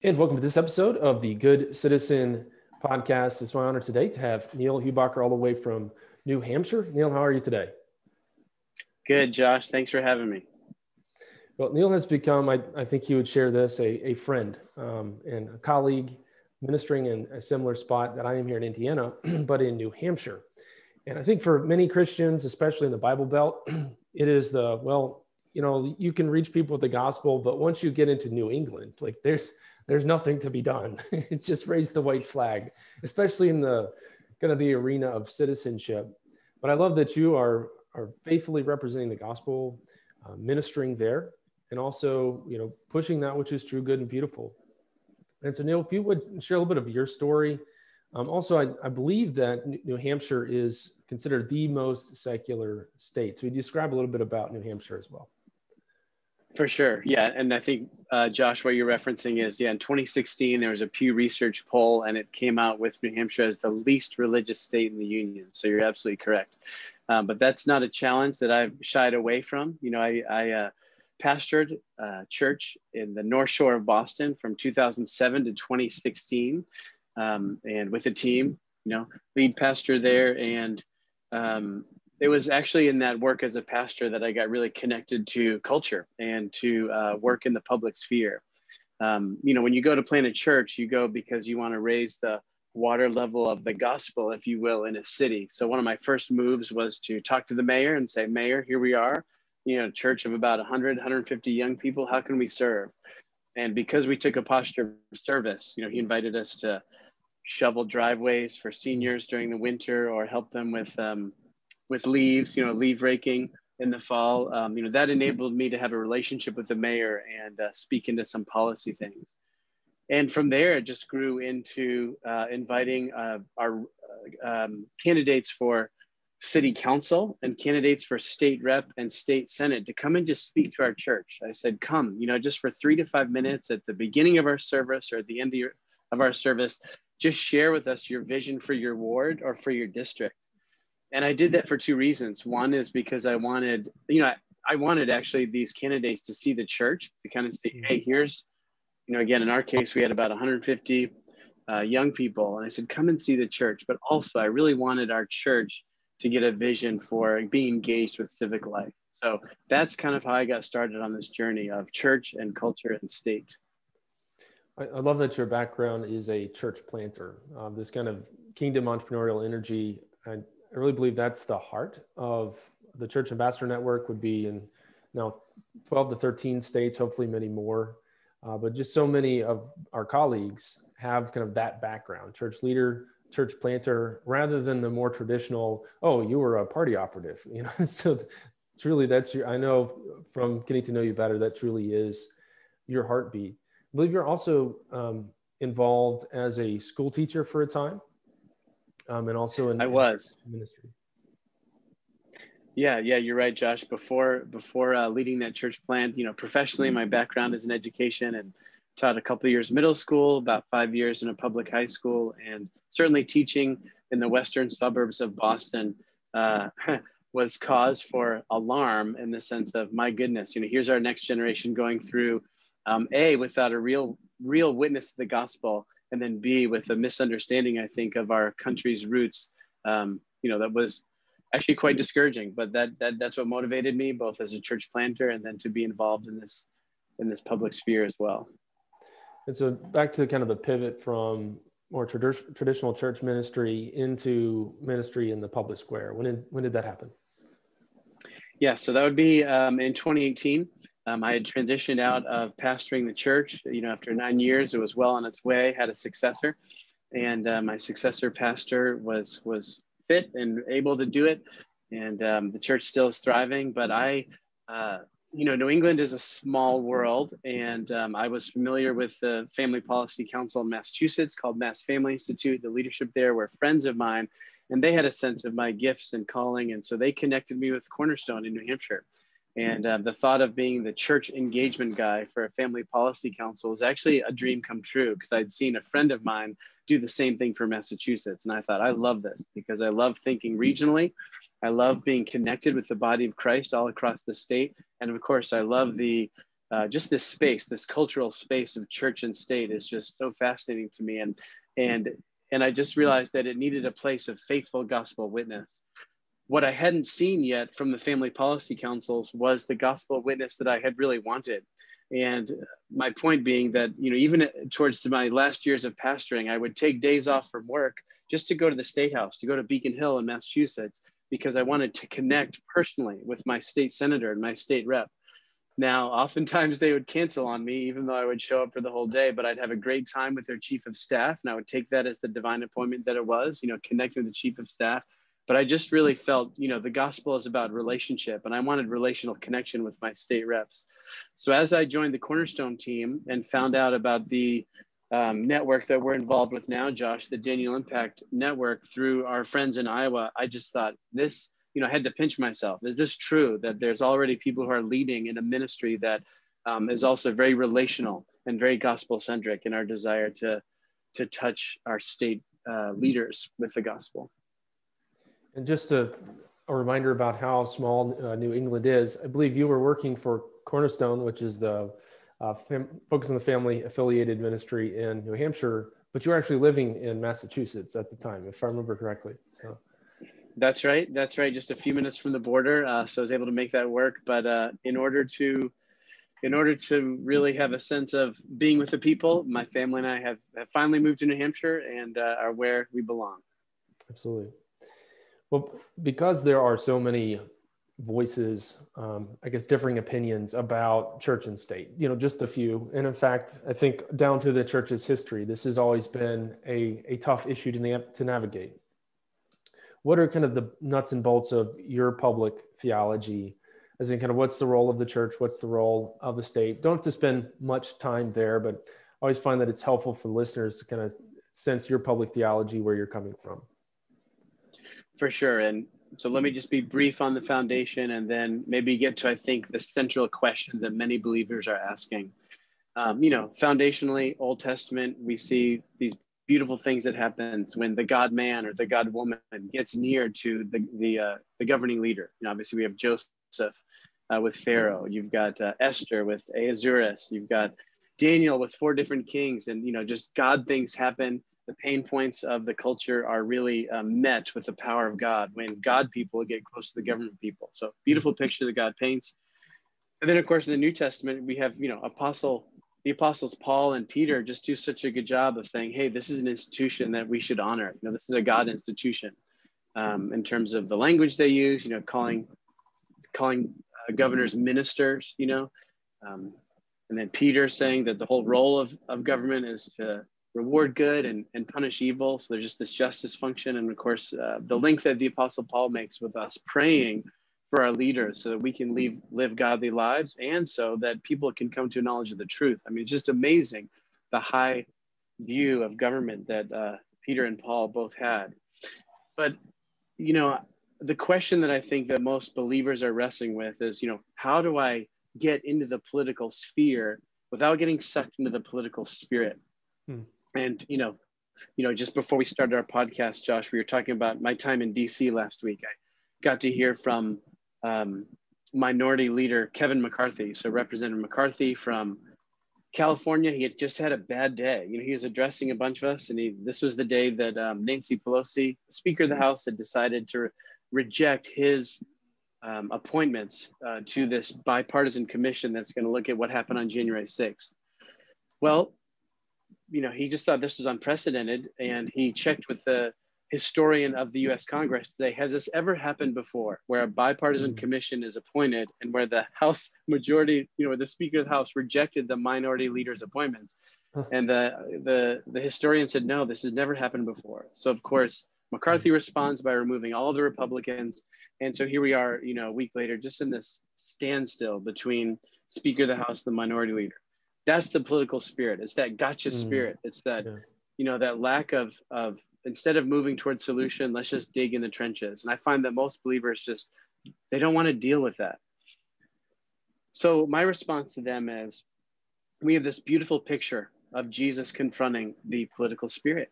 And welcome to this episode of the Good Citizen podcast. It's my honor today to have Neil Hubacker all the way from New Hampshire. Neil, how are you today? Good, Josh. Thanks for having me. Well, Neil has become, I think he would share this, a friend and a colleague ministering in a similar spot that I am here in Indiana, but in New Hampshire. And I think for many Christians, especially in the Bible Belt, it is you can reach people with the gospel, but once you get into New England, like there's nothing to be done. It's just raise the white flag, especially in the arena of citizenship. But I love that you are faithfully representing the gospel, ministering there, and also pushing that which is true, good, and beautiful. And so, Neil, if you would share a little bit of your story. Also, I believe that New Hampshire is considered the most secular state. So, you describe a little bit about New Hampshire as well. For sure. Yeah. And I think, Josh, what you're referencing is, in 2016, there was a Pew Research poll, and it came out with New Hampshire as the least religious state in the union. So you're absolutely correct. But that's not a challenge that I've shied away from. I pastored a church in the North Shore of Boston from 2007 to 2016, and with a team, lead pastor there. And it was actually in that work as a pastor that I got really connected to culture and to work in the public sphere. When you go to plant a church, you go because you want to raise the water level of the gospel, if you will, in a city. So one of my first moves was to talk to the mayor and say, Mayor, here we are, church of about 150 young people. How can we serve? And because we took a posture of service, he invited us to shovel driveways for seniors during the winter or help them with leaves, leaf raking in the fall. That enabled me to have a relationship with the mayor and speak into some policy things. And from there, it just grew into inviting our candidates for city council and candidates for state rep and state senate to come and just speak to our church. I said, come, just for 3 to 5 minutes at the beginning of our service or at the end of our service, just share with us your vision for your ward or for your district. And I did that for 2 reasons. One is because I wanted, I wanted actually these candidates to see the church, to kind of say, hey, here's, again, in our case, we had about 150 young people. And I said, come and see the church. But also, I really wanted our church to get a vision for being engaged with civic life. So that's kind of how I got started on this journey of church and culture and state. I love that your background is a church planter, this kind of kingdom entrepreneurial energy. I really believe that's the heart of the Church Ambassador Network, would be in now 12 to 13 states, hopefully many more. But just so many of our colleagues have kind of that background, church leader, church planter, rather than the more traditional, oh, you were a party operative, So truly I know from getting to know you better, that truly is your heartbeat. I believe you're also involved as a school teacher for a time. And also in ministry. Yeah, you're right, Josh. Before leading that church plant, professionally, my background is in education and taught a couple of years middle school, about 5 years in a public high school, and certainly teaching in the western suburbs of Boston was cause for alarm in the sense of, my goodness, here's our next generation going through without a real witness to the gospel, and then B, with a misunderstanding, I think, of our country's roots, that was actually quite discouraging. But that's what motivated me, both as a church planter and then to be involved in this public sphere as well. And so back to kind of the pivot from more traditional church ministry into ministry in the public square. When did that happen? Yeah, so that would be in 2018. I had transitioned out of pastoring the church. After 9 years, it was well on its way, had a successor. And my successor pastor was fit and able to do it. And the church still is thriving. But New England is a small world. And I was familiar with the Family Policy Council in Massachusetts called Mass Family Institute. The leadership there were friends of mine, and they had a sense of my gifts and calling. And so they connected me with Cornerstone in New Hampshire. And the thought of being the church engagement guy for a family policy council was actually a dream come true, because I'd seen a friend of mine do the same thing for Massachusetts. And I thought, I love this because I love thinking regionally. I love being connected with the body of Christ all across the state. And of course, I love the just this space, this cultural space of church and state is just so fascinating to me. And I just realized that it needed a place of faithful gospel witness. What I hadn't seen yet from the family policy councils was the gospel witness that I had really wanted. And my point being that, even towards my last years of pastoring, I would take days off from work just to go to the State House, to go to Beacon Hill in Massachusetts, because I wanted to connect personally with my state senator and my state rep. Now, oftentimes they would cancel on me, even though I would show up for the whole day, but I'd have a great time with their chief of staff. And I would take that as the divine appointment that it was, connecting with the chief of staff. But I just really felt, the gospel is about relationship, and I wanted relational connection with my state reps. So as I joined the Cornerstone team and found out about the network that we're involved with now, Josh, the Daniel Impact Network, through our friends in Iowa, I just thought this, I had to pinch myself. Is this true that there's already people who are leading in a ministry that is also very relational and very gospel centric in our desire to touch our state leaders with the gospel? And just a reminder about how small New England is. I believe you were working for Cornerstone, which is the focus on the family affiliated ministry in New Hampshire, but you were actually living in Massachusetts at the time, if I remember correctly. So. That's right. Just a few minutes from the border. So I was able to make that work. But in order to really have a sense of being with the people, my family and I have finally moved to New Hampshire and are where we belong. Absolutely. Well, because there are so many voices, I guess, differing opinions about church and state, just a few. And in fact, I think down to the church's history, this has always been a tough issue to navigate. What are kind of the nuts and bolts of your public theology? As in kind of what's the role of the church? What's the role of the state? Don't have to spend much time there, but I always find that it's helpful for the listeners to kind of sense your public theology, where you're coming from. For sure. And so let me just be brief on the foundation and then maybe get to, I think, the central question that many believers are asking. Foundationally, Old Testament, we see these beautiful things that happens when the God man or the God woman gets near to the governing leader. Obviously we have Joseph with Pharaoh. You've got Esther with Ahasuerus. You've got Daniel with 4 different kings, and just God things happen. The pain points of the culture are really met with the power of God when God people get close to the government people. So beautiful picture that God paints. And then of course in the New Testament we have the apostles Paul and Peter just do such a good job of saying, hey, this is an institution that we should honor. This is a God institution in terms of the language they use, calling governors ministers, and then Peter saying that the whole role of government is to reward good and punish evil. So there's just this justice function. And of course, the link that the apostle Paul makes with us praying for our leaders so that we can live godly lives and so that people can come to a knowledge of the truth. I mean, it's just amazing the high view of government that Peter and Paul both had. But, the question that I think that most believers are wrestling with is, how do I get into the political sphere without getting sucked into the political spirit? And, just before we started our podcast, Josh, we were talking about my time in DC last week. I got to hear from Minority Leader Kevin McCarthy. So Representative McCarthy from California, he had just had a bad day. He was addressing a bunch of us, and this was the day that Nancy Pelosi, Speaker of the House, had decided to reject his appointments to this bipartisan commission that's going to look at what happened on January 6th. Well, he just thought this was unprecedented, and he checked with the historian of the U.S. Congress to say, has this ever happened before, where a bipartisan commission is appointed and where the House majority, the Speaker of the House rejected the minority leader's appointments? And the historian said, no, this has never happened before. So of course, McCarthy responds by removing all the Republicans. And so here we are, a week later, just in this standstill between Speaker of the House and the minority leader. That's the political spirit. It's that gotcha spirit. It's that, that lack of instead of moving towards solution, let's just dig in the trenches. And I find that most believers they don't want to deal with that. So my response to them is, we have this beautiful picture of Jesus confronting the political spirit.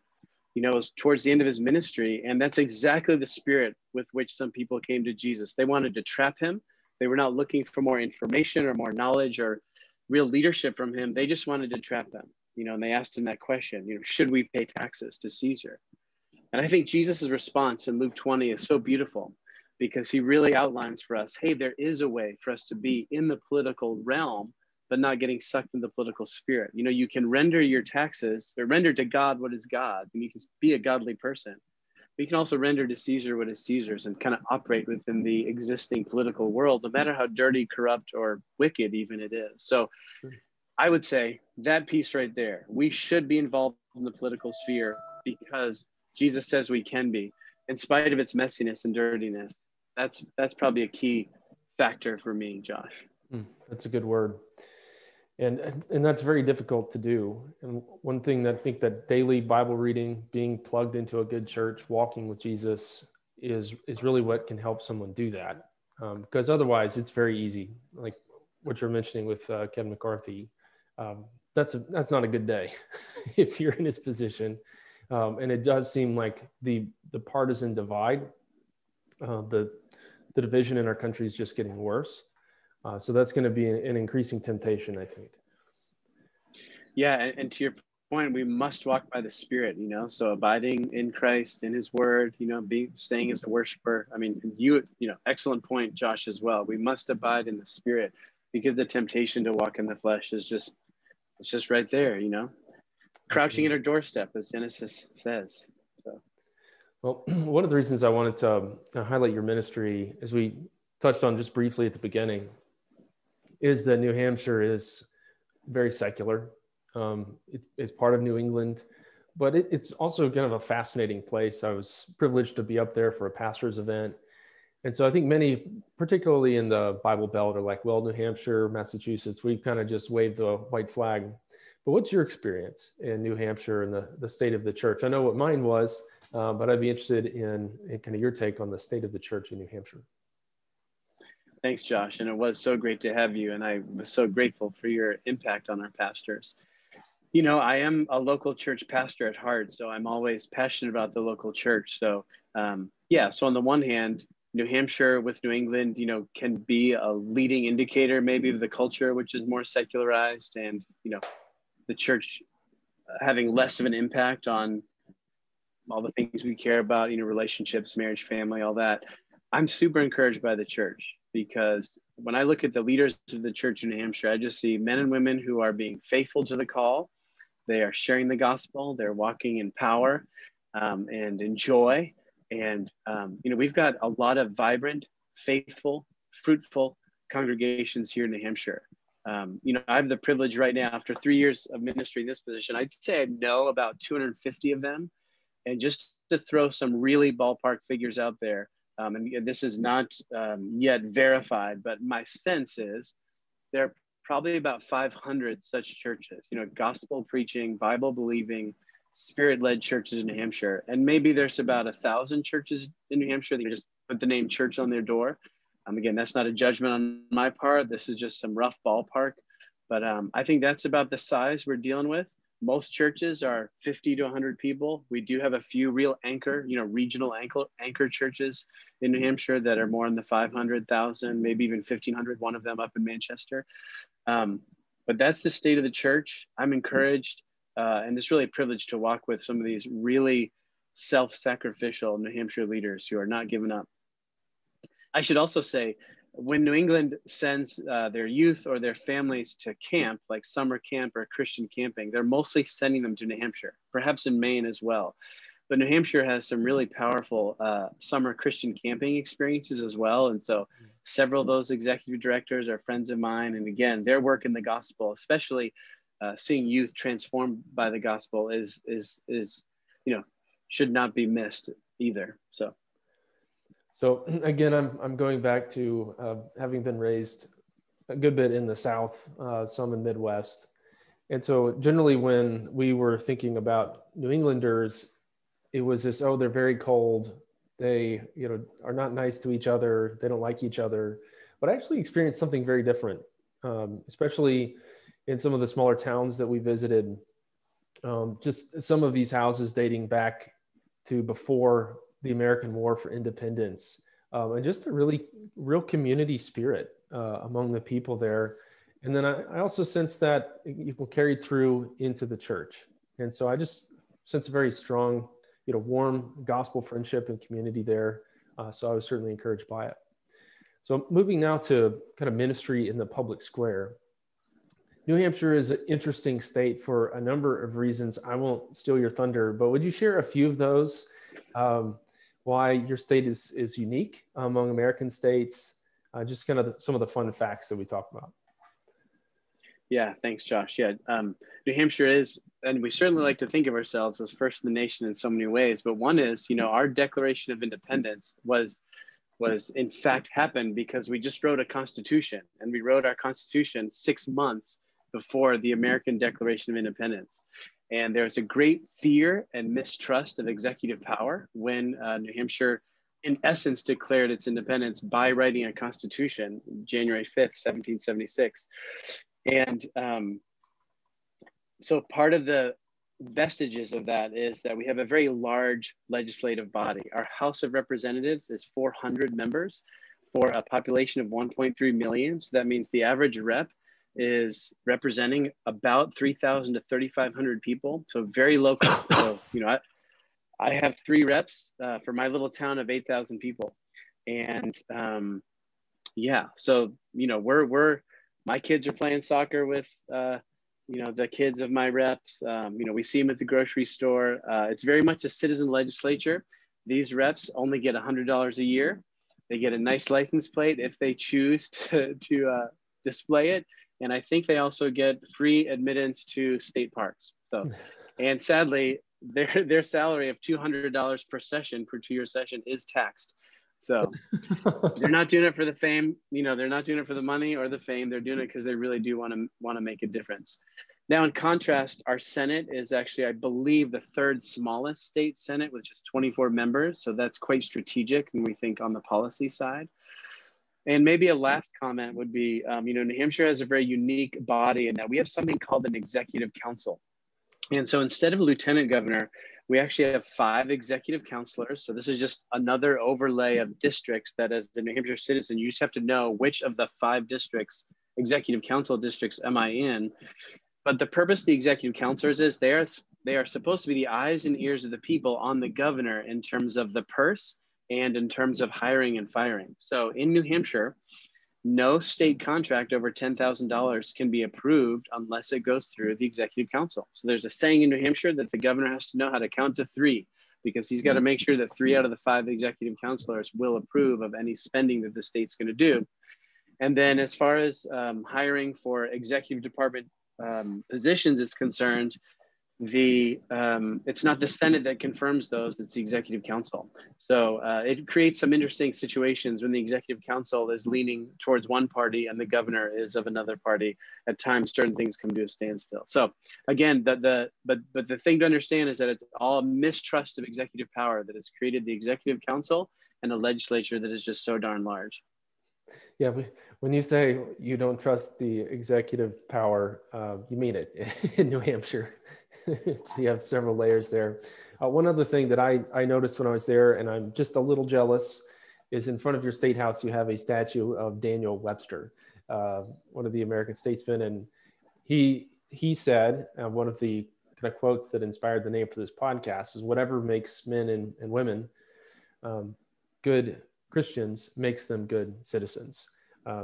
It was towards the end of his ministry. And that's exactly the spirit with which some people came to Jesus. They wanted to trap him. They were not looking for more information or more knowledge or real leadership from him, they just wanted to trap them, and they asked him that question, should we pay taxes to Caesar? And I think Jesus's response in Luke 20 is so beautiful, because he really outlines for us, hey, there is a way for us to be in the political realm, but not getting sucked into the political spirit. You can render your taxes, or render to God what is God, and you can be a godly person. But you can also render to Caesar what is Caesar's, and kind of operate within the existing political world, no matter how dirty, corrupt, or wicked even it is. So I would say that piece right there, we should be involved in the political sphere because Jesus says we can be, in spite of its messiness and dirtiness. That's probably a key factor for me, Josh. That's a good word. And that's very difficult to do. And one thing that I think that daily Bible reading, being plugged into a good church, walking with Jesus is really what can help someone do that. Because otherwise it's very easy. Like what you're mentioning with Kevin McCarthy, that's not a good day if you're in his position. And it does seem like the partisan divide, the division in our country is just getting worse. So that's going to be an increasing temptation, I think. Yeah, and to your point, we must walk by the Spirit, so abiding in Christ, in his word, staying as a worshiper. I mean, excellent point, Josh, as well. We must abide in the Spirit, because the temptation to walk in the flesh is just right there, crouching at our doorstep, as Genesis says. So. Well, one of the reasons I wanted to highlight your ministry, as we touched on just briefly at the beginning, is that New Hampshire is very secular. It's part of New England, but it's also kind of a fascinating place. I was privileged to be up there for a pastor's event. And so I think many, particularly in the Bible Belt, are like, well, New Hampshire, Massachusetts, we kind of just waved the white flag. But what's your experience in New Hampshire and the state of the church? I know what mine was, but I'd be interested in kind of your take on the state of the church in New Hampshire. Thanks, Josh. And it was so great to have you. And I was so grateful for your impact on our pastors. I am a local church pastor at heart, so I'm always passionate about the local church. So, so on the one hand, New Hampshire with New England, can be a leading indicator maybe of the culture, which is more secularized, and, the church having less of an impact on all the things we care about, relationships, marriage, family, all that. I'm super encouraged by the church, because when I look at the leaders of the church in New Hampshire, I just see men and women who are being faithful to the call. They are sharing the gospel. They're walking in power and in joy. And, we've got a lot of vibrant, faithful, fruitful congregations here in New Hampshire. I have the privilege right now, after 3 years of ministry in this position, I'd say I know about 250 of them. And just to throw some really ballpark figures out there, and this is not yet verified, but my sense is there are probably about 500 such churches, gospel preaching, Bible believing, spirit-led churches in New Hampshire. And maybe there's about 1,000 churches in New Hampshire that you just put the name church on their door. Again, that's not a judgment on my part. This is just some rough ballpark. But I think that's about the size we're dealing with. Most churches are 50 to 100 people. We do have a few real regional anchor churches in New Hampshire that are more in the 500,000, maybe even 1,500, one of them up in Manchester. But that's the state of the church. I'm encouraged, and it's really a privilege to walk with some of these really self-sacrificial New Hampshire leaders who are not giving up. I should also say, when New England sends their youth or their families to camp, like summer camp or Christian camping, they're mostly sending them to New Hampshire, perhaps in Maine as well. But New Hampshire has some really powerful summer Christian camping experiences as well. And so several of those executive directors are friends of mine. And again, their work in the gospel, especially seeing youth transformed by the gospel is should not be missed either. So again, I'm going back to having been raised a good bit in the South, some in Midwest. And so generally when we were thinking about New Englanders, it was this, oh, they're very cold. They, are not nice to each other. They don't like each other. But I actually experienced something very different, especially in some of the smaller towns that we visited. Just some of these houses dating back to before the American War for Independence, and just a really real community spirit among the people there. And then I also sense that it will carry through into the church. And so I just sense a very strong, warm gospel friendship and community there. So I was certainly encouraged by it. So moving now to kind of ministry in the public square. New Hampshire is an interesting state for a number of reasons. I won't steal your thunder, but would you share a few of those? Why your state is unique among American states? Just kind of some of the fun facts that we talk about. Yeah, thanks, Josh. Yeah, New Hampshire is, and we certainly like to think of ourselves as first in the nation in so many ways. But one is, our Declaration of Independence was in fact happened because we just wrote a constitution, and we wrote our constitution 6 months before the American Declaration of Independence. And there's a great fear and mistrust of executive power when New Hampshire, in essence, declared its independence by writing a constitution, January 5th, 1776. And so part of the vestiges of that is that we have a very large legislative body. Our House of Representatives is 400 members for a population of 1.3 million. So that means the average rep is representing about 3,000 to 3,500 people. So very local. So, I have 3 reps for my little town of 8,000 people. And so, my kids are playing soccer with, the kids of my reps. We see them at the grocery store. It's very much a citizen legislature. These reps only get $100 a year. They get a nice license plate if they choose to display it. And I think they also get free admittance to state parks. So, and sadly, their salary of $200 per session, per 2-year session, is taxed. So they're not doing it for the fame, they're not doing it for the money or the fame. They're doing it because they really do want to make a difference. Now, in contrast, our Senate is actually, I believe, the 3rd smallest state Senate with just 24 members. So that's quite strategic when we think on the policy side. And maybe a last comment would be, New Hampshire has a very unique body in that we have something called an executive council. And so instead of a lieutenant governor, we actually have 5 executive counselors. So this is just another overlay of districts that, as the New Hampshire citizen, you just have to know which of the 5 districts, executive council districts, am I in. But the purpose of the executive counselors is they are supposed to be the eyes and ears of the people on the governor in terms of the purse and in terms of hiring and firing. So in New Hampshire, no state contract over $10,000 can be approved unless it goes through the executive council. So there's a saying in New Hampshire that the governor has to know how to count to 3, because he's got to make sure that 3 out of the 5 executive counselors will approve of any spending that the state's going to do. And then as far as hiring for executive department positions is concerned, it's not the Senate that confirms those, it's the executive council. So it creates some interesting situations when the executive council is leaning towards one party and the governor is of another party. At times, certain things come to a standstill. So again, but the thing to understand is that it's all mistrust of executive power that has created the executive council and a legislature that is just so darn large. Yeah, when you say you don't trust the executive power, you mean it in New Hampshire. So you have several layers there. One other thing that I noticed when I was there, and I'm just a little jealous, is in front of your state house, you have a statue of Daniel Webster, one of the American statesmen. And he said, one of the kind of quotes that inspired the name for this podcast is, whatever makes men and women good Christians makes them good citizens.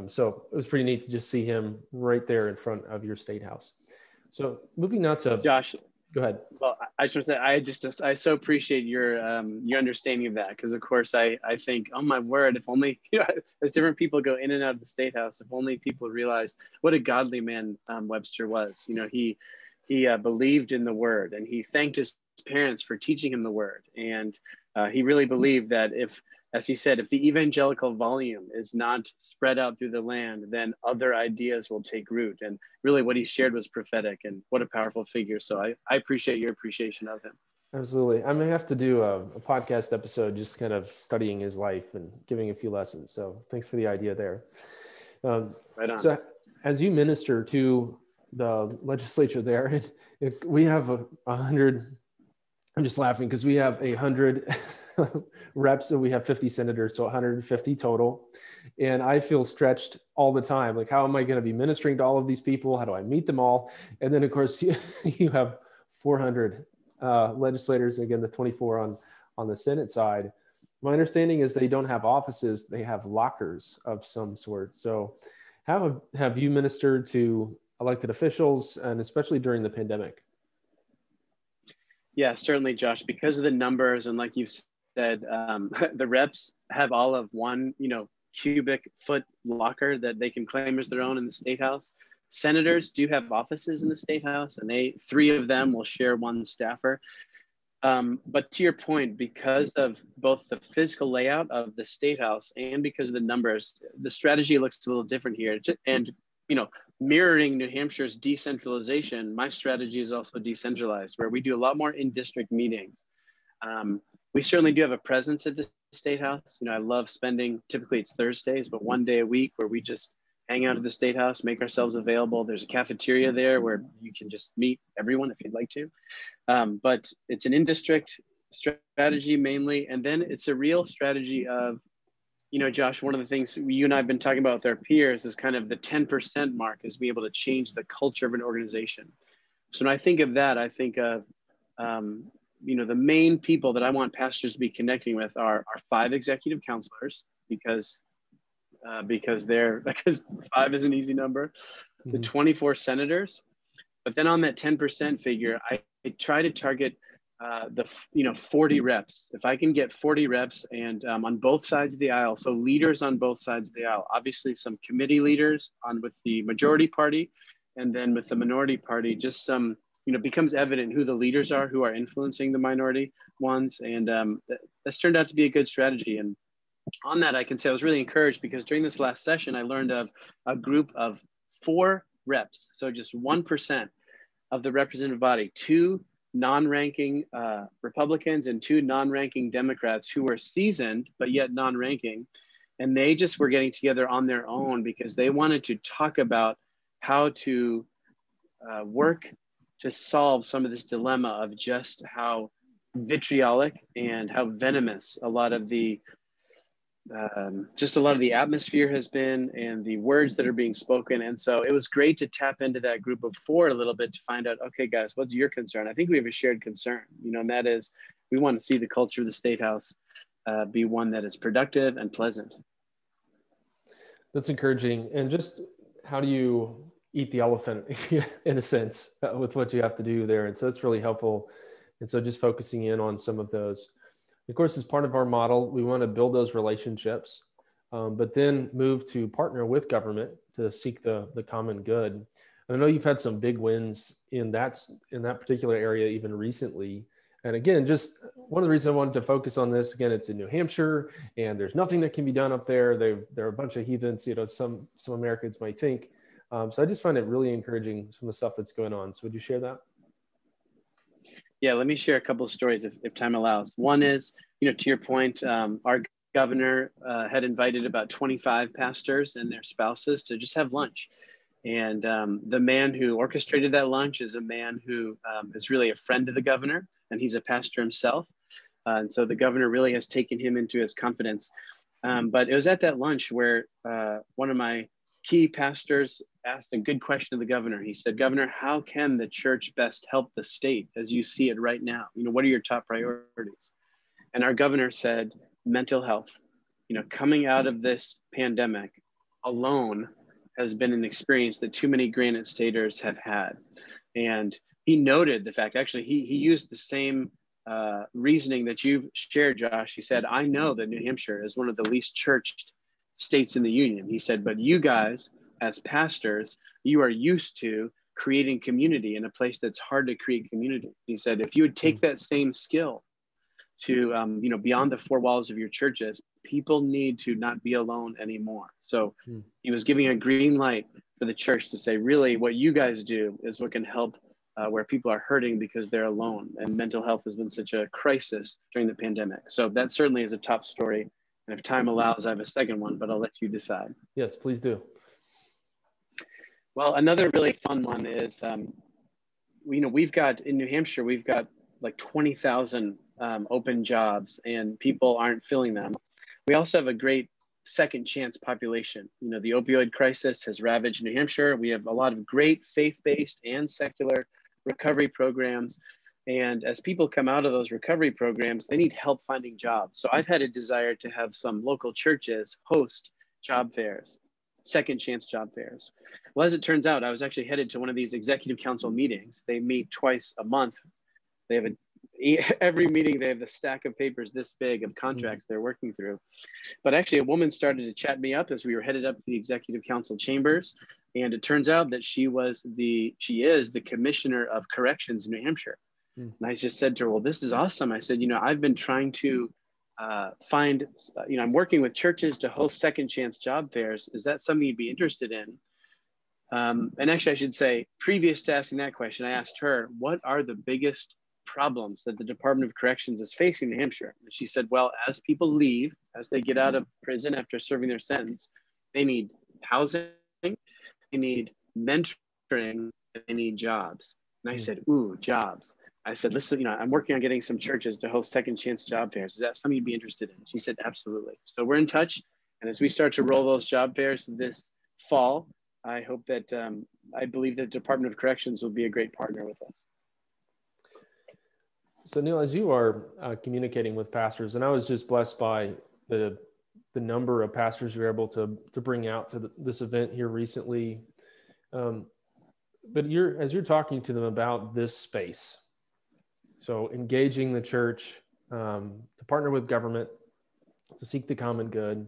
So it was pretty neat to just see him right there in front of your state house. So moving now to Josh. Go ahead. Well, I just want to say, I so appreciate your understanding of that, because of course I think, oh my word, if only, as different people go in and out of the state house, if only people realized what a godly man Webster was. He believed in the word, and he thanked his parents for teaching him the word. And he really believed that if, as he said, if the evangelical volume is not spread out through the land, then other ideas will take root. And really what he shared was prophetic, and what a powerful figure. So I appreciate your appreciation of him. Absolutely. I may have to do a podcast episode just kind of studying his life and giving a few lessons. So thanks for the idea there. Right on. So as you minister to the legislature there, we have 100 I'm just laughing because we have 100 reps and we have 50 senators, so 150 total. And I feel stretched all the time. Like, how am I going to be ministering to all of these people? How do I meet them all? And then, of course, you have 400 legislators, again, the 24 on the Senate side. My understanding is they don't have offices, they have lockers of some sort. So how have you ministered to elected officials, and especially during the pandemic? Yeah, certainly, Josh, because of the numbers, and like you've said, the reps have all of one, cubic foot locker that they can claim as their own in the state house. Senators do have offices in the state house, and three of them will share one staffer. But to your point, because of both the physical layout of the state house and because of the numbers, the strategy looks a little different here. And mirroring New Hampshire's decentralization, my strategy is also decentralized, where we do a lot more in-district meetings. We certainly do have a presence at the State House. I love spending, typically it's Thursdays, but one day a week where we just hang out at the State House, make ourselves available. There's a cafeteria there where you can just meet everyone if you'd like to. But it's an in-district strategy mainly. And then it's a real strategy of, Josh, one of the things you and I have been talking about with our peers is kind of the 10% mark, is be able to change the culture of an organization. So when I think of that, I think of, the main people that I want pastors to be connecting with are 5 executive counselors, because 5 is an easy number, the 24 senators. But then on that 10% figure, I try to target the 40 reps. If I can get 40 reps and on both sides of the aisle, so leaders on both sides of the aisle, obviously some committee leaders with the majority party, and then with the minority party, just some, becomes evident who the leaders are, who are influencing the minority ones. And that's turned out to be a good strategy. And on that, I can say I was really encouraged because during this last session, I learned of a group of 4 reps. So just 1% of the representative body, 2 non-ranking Republicans and 2 non-ranking Democrats who were seasoned, but yet non-ranking. And they just were getting together on their own because they wanted to talk about how to work to solve some of this dilemma of just how vitriolic and how venomous a lot of the atmosphere has been and the words that are being spoken. And so it was great to tap into that group of 4 a little bit to find out, okay, guys, what's your concern? I think we have a shared concern, and that is we want to see the culture of the State House be one that is productive and pleasant. That's encouraging. And just how do you eat the elephant in a sense with what you have to do there? And so it's really helpful. And so just focusing in on some of those. Of course, as part of our model, we want to build those relationships, but then move to partner with government to seek the common good. And I know you've had some big wins in that particular area even recently. And again, just one of the reasons I wanted to focus on this, again, it's in New Hampshire, and there's nothing that can be done up there. They're a bunch of heathens, some Americans might think. So I just find it really encouraging, some of the stuff that's going on. So would you share that? Yeah, let me share a couple of stories if time allows. One is, to your point, our governor had invited about 25 pastors and their spouses to just have lunch. And the man who orchestrated that lunch is a man who is really a friend of the governor, and he's a pastor himself. And so the governor really has taken him into his confidence. But it was at that lunch where one of my key pastors asked a good question of the governor. He said, "Governor, how can the church best help the state as you see it right now? What are your top priorities?" And our governor said, mental health. Coming out of this pandemic alone has been an experience that too many Granite Staters have had. And he noted the fact, actually, he used the same reasoning that you've shared, Josh. He said, "I know that New Hampshire is one of the least churched states in the union." He said, "But you guys, as pastors, you are used to creating community in a place that's hard to create community." He said, "If you would take that same skill to, beyond the 4 walls of your churches, people need to not be alone anymore." So he was giving a green light for the church to say, really, what you guys do is what can help where people are hurting because they're alone. And mental health has been such a crisis during the pandemic. So that certainly is a top story. And if time allows, I have a second one, but I'll let you decide. Yes, please do. Well, another really fun one is, we've got in New Hampshire, we've got like 20,000 open jobs and people aren't filling them. We also have a great second chance population. You know, the opioid crisis has ravaged New Hampshire. We have a lot of great faith-based and secular recovery programs. And as people come out of those recovery programs, they need help finding jobs. So I've had a desire to have some local churches host job fairs, second chance job fairs. Well, as it turns out, I was actually headed to one of these executive council meetings. They meet twice a month. They have every meeting, they have the stack of papers this big of contracts they're working through. But actually a woman started to chat me up as we were headed up to the executive council chambers. And it turns out that she is the commissioner of corrections in New Hampshire. And I just said to her, well, this is awesome. I said, you know, I've been trying to find, you know, I'm working with churches to host second chance job fairs. Is that something you'd be interested in? And actually I should say, previous to asking that question, I asked her, what are the biggest problems that the Department of Corrections is facing in New Hampshire? And she said, well, as people leave, as they get out of prison after serving their sentence, they need housing, they need mentoring, they need jobs. And I said, ooh, jobs. I said, listen, you know, I'm working on getting some churches to host second chance job fairs. Is that something you'd be interested in? She said, absolutely. So we're in touch. And as we start to roll those job fairs this fall, I hope that, I believe that the Department of Corrections will be a great partner with us. So Neil, as you are communicating with pastors, and I was just blessed by the number of pastors you're able to bring out to this event here recently. But as you're talking to them about this space, so engaging the church, to partner with government, to seek the common good,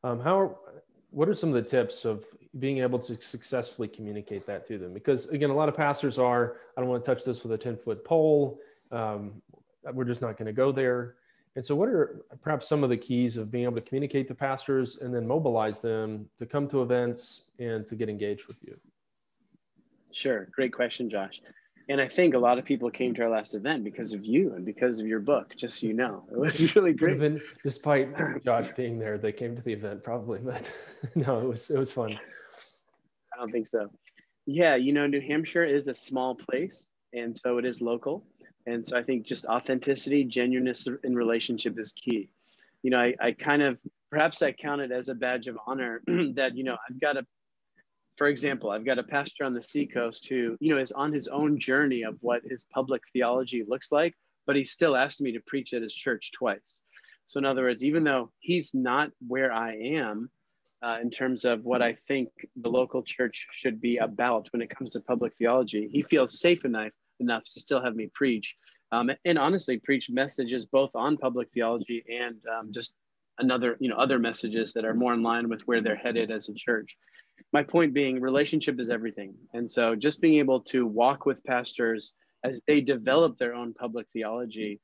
what are some of the tips of being able to successfully communicate that to them? Because again, a lot of pastors I don't want to touch this with a 10-foot pole. We're just not going to go there. And so what are perhaps some of the keys of being able to communicate to pastors and then mobilize them to come to events and to get engaged with you? Sure. Great question, Josh. And I think a lot of people came to our last event because of you and because of your book, just so you know. It was really great. Even despite Josh being there, they came to the event probably, but no, it was fun. I don't think so. Yeah, you know, New Hampshire is a small place, and so it is local. And so I think just authenticity, genuineness in relationship is key. You know, I perhaps I count it as a badge of honor that, you know, for example, I've got a pastor on the Seacoast who, you know, is on his own journey of what his public theology looks like, but he still asked me to preach at his church twice. So in other words, even though he's not where I am in terms of what I think the local church should be about when it comes to public theology, he feels safe enough to still have me preach and honestly preach messages both on public theology and just other messages that are more in line with where they're headed as a church. My point being, relationship is everything. And so just being able to walk with pastors as they develop their own public theology,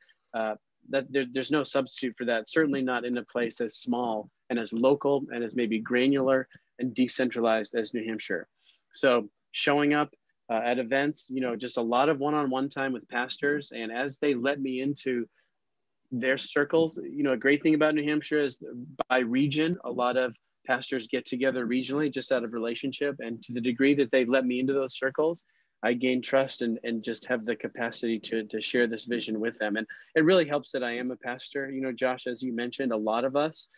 there's no substitute for that. Certainly not in a place as small and as local and as maybe granular and decentralized as New Hampshire. So showing up at events, you know, just a lot of one-on-one time with pastors. And as they let me into their circles, you know, a great thing about New Hampshire is by region, a lot of pastors get together regionally just out of relationship. And to the degree that they let me into those circles, I gain trust and just have the capacity to share this vision with them. And it really helps that I am a pastor. You know, Josh, as you mentioned, a lot of us,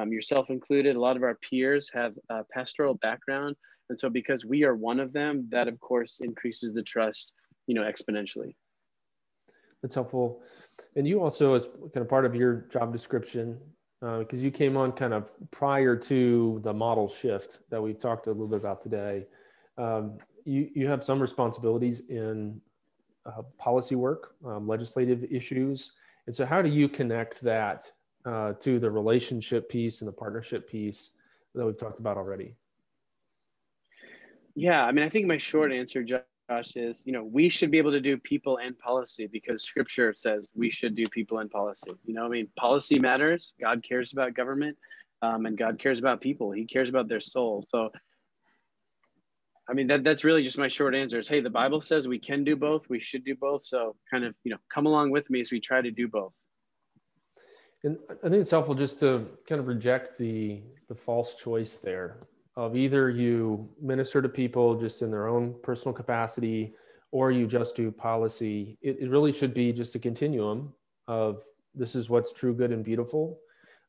yourself included, a lot of our peers have a pastoral background. And so because we are one of them, that of course increases the trust, you know, exponentially. That's helpful. And you also, as kind of part of your job description, because you came on kind of prior to the model shift that we've talked a little bit about today, you have some responsibilities in policy work, legislative issues. And so how do you connect that to the relationship piece and the partnership piece that we've talked about already? Yeah, I mean, I think my short answer, Josh, is, you know, we should be able to do people and policy because scripture says we should do people and policy. You know, I mean, policy matters. God cares about government and God cares about people. He cares about their soul. So, I mean, that's really just my short answer is, hey, the Bible says we can do both. We should do both. So kind of, you know, come along with me as we try to do both. And I think it's helpful just to kind of reject the false choice there of either you minister to people just in their own personal capacity, or you just do policy. It really should be just a continuum of this is what's true, good, and beautiful.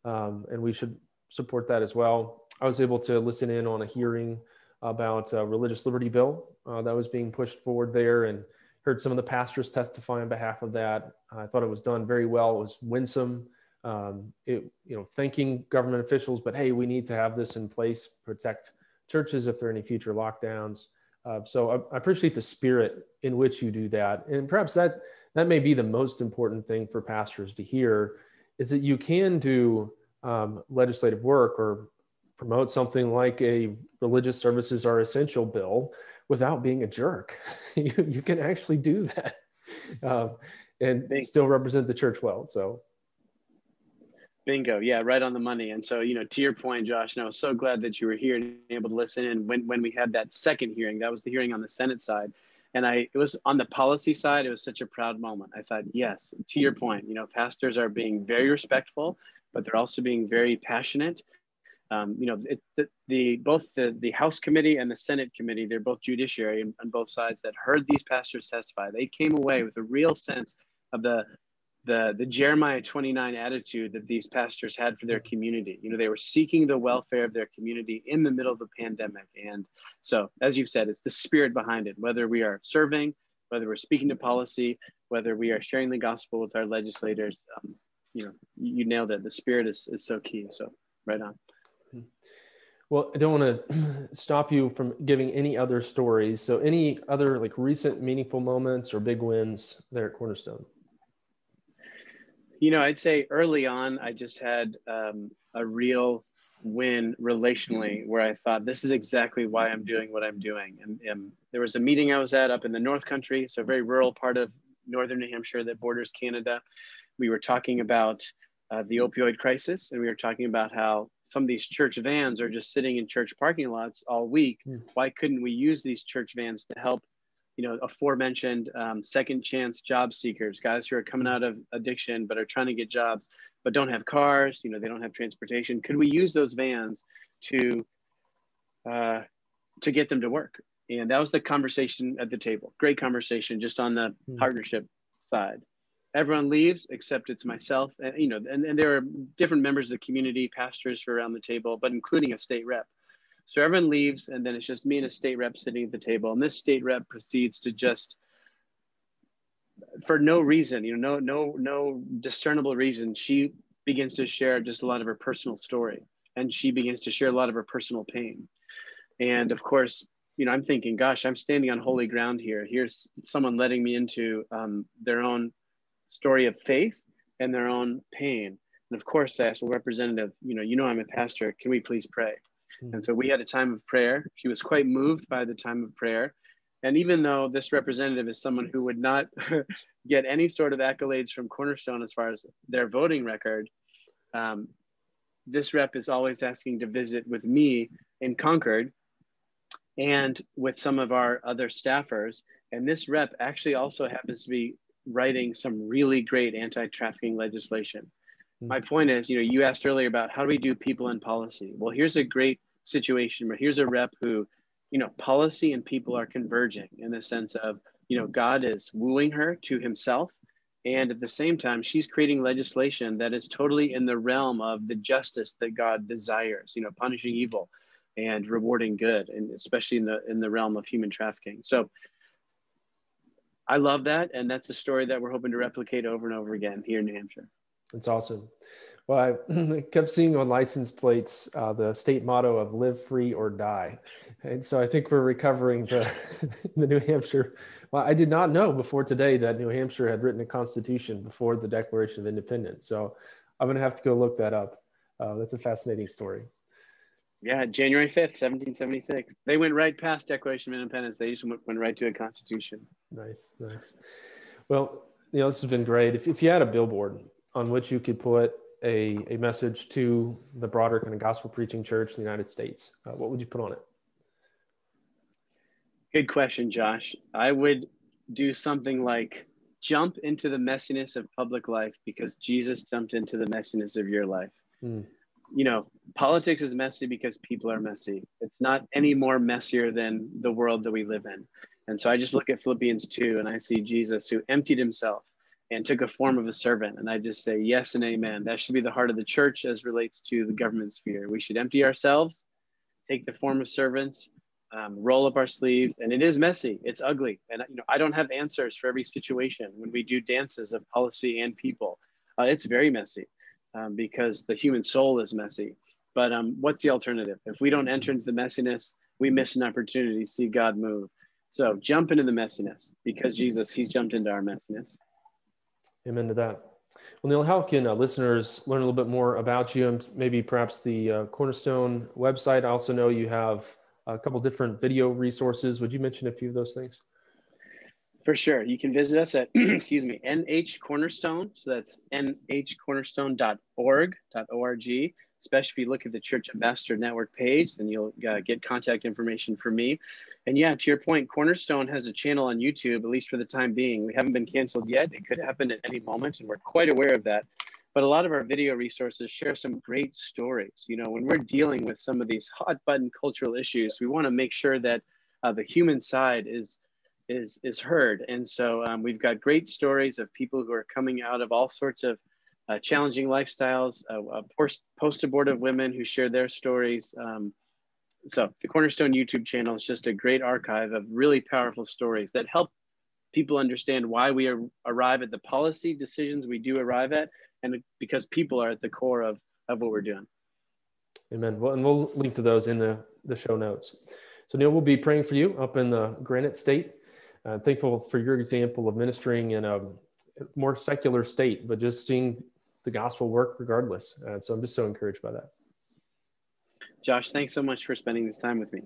And we should support that as well. I was able to listen in on a hearing about a religious liberty bill that was being pushed forward there, and heard some of the pastors testify on behalf of that. I thought it was done very well. It was winsome. Thanking government officials, but hey, we need to have this in place, protect churches if there are any future lockdowns. So I appreciate the spirit in which you do that. And perhaps that may be the most important thing for pastors to hear, is that you can do legislative work or promote something like a religious services are essential bill without being a jerk. You can actually do that and still represent the church well. So. Bingo. Yeah, right on the money. And so, to your point, Josh, and I was so glad that you were here and able to listen in when we had that second hearing. That was the hearing on the Senate side. And it was on the policy side. It was such a proud moment. I thought, yes, to your point, pastors are being very respectful, but they're also being very passionate. Both the House committee and the Senate committee, they're both judiciary on both sides, that heard these pastors testify. They came away with a real sense of the Jeremiah 29 attitude that these pastors had for their community. They were seeking the welfare of their community in the middle of the pandemic. And so, as you've said, it's the spirit behind it, whether we are serving, whether we're speaking to policy, whether we are sharing the gospel with our legislators. You nailed it. The spirit is so key. So right on. Well, I don't want to stop you from giving any other stories. So any other recent meaningful moments or big wins there at Cornerstone? I'd say early on, I just had a real win relationally where I thought, this is exactly why I'm doing what I'm doing. And there was a meeting I was at up in the North Country, so a very rural part of northern New Hampshire that borders Canada. We were talking about the opioid crisis, and we were talking about how some of these church vans are just sitting in church parking lots all week. Why couldn't we use these church vans to help aforementioned second chance job seekers, guys who are coming out of addiction but are trying to get jobs but don't have cars, they don't have transportation? Could we use those vans to get them to work? And that was the conversation at the table. Great conversation, just on the partnership side. Everyone leaves except it's myself, and there are different members of the community, pastors who are around the table, but including a state rep. So everyone leaves, and then it's just me and a state rep sitting at the table. And this state rep proceeds to just, for no reason, no discernible reason, she begins to share just a lot of her personal story, and she begins to share a lot of her personal pain. And of course, I'm thinking, gosh, I'm standing on holy ground here. Here's someone letting me into their own story of faith and their own pain. And of course, I asked the representative, I'm a pastor. Can we please pray? And so we had a time of prayer. She was quite moved by the time of prayer. And even though this representative is someone who would not get any sort of accolades from Cornerstone as far as their voting record, this rep is always asking to visit with me in Concord and with some of our other staffers. And this rep actually also happens to be writing some really great anti-trafficking legislation. My point is, you asked earlier about how do we do people and policy? Well, here's a great situation where here's a rep who, policy and people are converging in the sense of, God is wooing her to himself. And at the same time, she's creating legislation that is totally in the realm of the justice that God desires, punishing evil and rewarding good, and especially in the realm of human trafficking. So I love that. And that's a story that we're hoping to replicate over and over again here in New Hampshire. That's awesome. Well, I kept seeing on license plates the state motto of live free or die. And so I think we're recovering the New Hampshire. Well, I did not know before today that New Hampshire had written a constitution before the Declaration of Independence. So I'm going to have to go look that up. That's a fascinating story. Yeah, January 5th, 1776. They went right past Declaration of Independence. They just went right to a constitution. Nice. Well, this has been great. If you had a billboard on which you could put a message to the broader kind of gospel preaching church in the United States, what would you put on it? Good question, Josh. I would do something like jump into the messiness of public life because Jesus jumped into the messiness of your life. Politics is messy because people are messy. It's not any more messier than the world that we live in. And so I just look at Philippians 2 and I see Jesus who emptied himself and took a form of a servant. And I just say, yes and amen. That should be the heart of the church as relates to the government sphere. We should empty ourselves, take the form of servants, roll up our sleeves. And it is messy. It's ugly. And I don't have answers for every situation. When we do dances of policy and people, it's very messy because the human soul is messy. But what's the alternative? If we don't enter into the messiness, we miss an opportunity to see God move. So jump into the messiness because Jesus, he's jumped into our messiness. Amen to that. Well, Neil, how can listeners learn a little bit more about you and maybe perhaps the Cornerstone website? I also know you have a couple different video resources. Would you mention a few of those things? For sure. You can visit us at, NH Cornerstone. So that's nhcornerstone.org, especially if you look at the Church Ambassador Network page, then you'll get contact information for me. And yeah, to your point, Cornerstone has a channel on YouTube, at least for the time being. We haven't been canceled yet. It could happen at any moment, and we're quite aware of that. But a lot of our video resources share some great stories. When we're dealing with some of these hot button cultural issues, we want to make sure that the human side is heard. And so we've got great stories of people who are coming out of all sorts of challenging lifestyles, post-abortive women who share their stories. So the Cornerstone YouTube channel is just a great archive of really powerful stories that help people understand why we arrive at the policy decisions we do arrive at, and because people are at the core of what we're doing. Amen. Well, and we'll link to those in the show notes. So Neil, we'll be praying for you up in the Granite State. Thankful for your example of ministering in a more secular state, but just seeing the gospel work regardless. So I'm just so encouraged by that. Josh, thanks so much for spending this time with me.